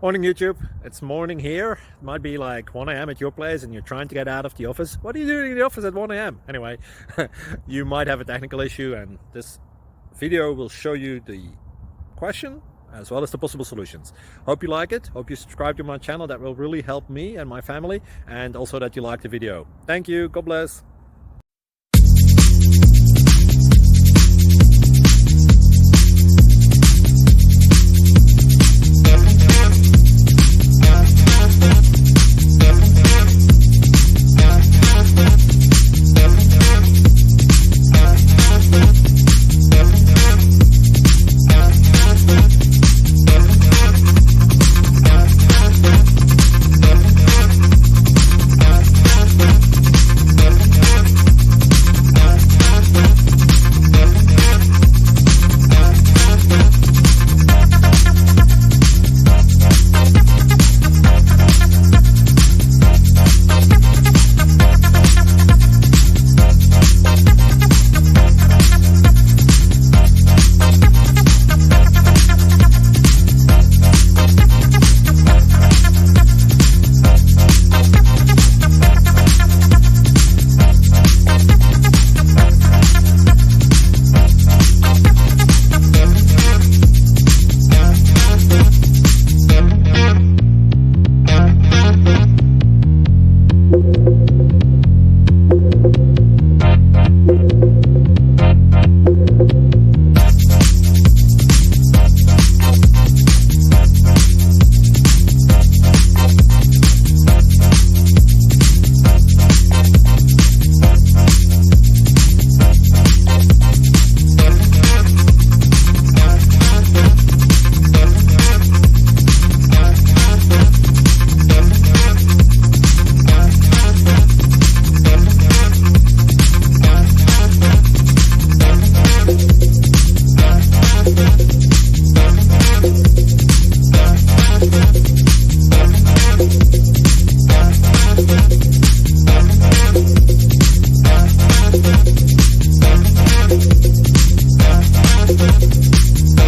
Morning YouTube, it's morning here. It might be like 1 a.m. at your place and you're trying to get out of the office. What are you doing in the office at 1 a.m.? Anyway, you might have a technical issue and this video will show you the question as well as the possible solutions. Hope you like it, hope you subscribe to my channel. That will really help me and my family, and also that you like the video. Thank you, God bless.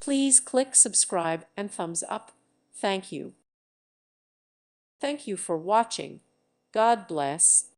Please click subscribe and thumbs up. Thank you. Thank you for watching. God bless.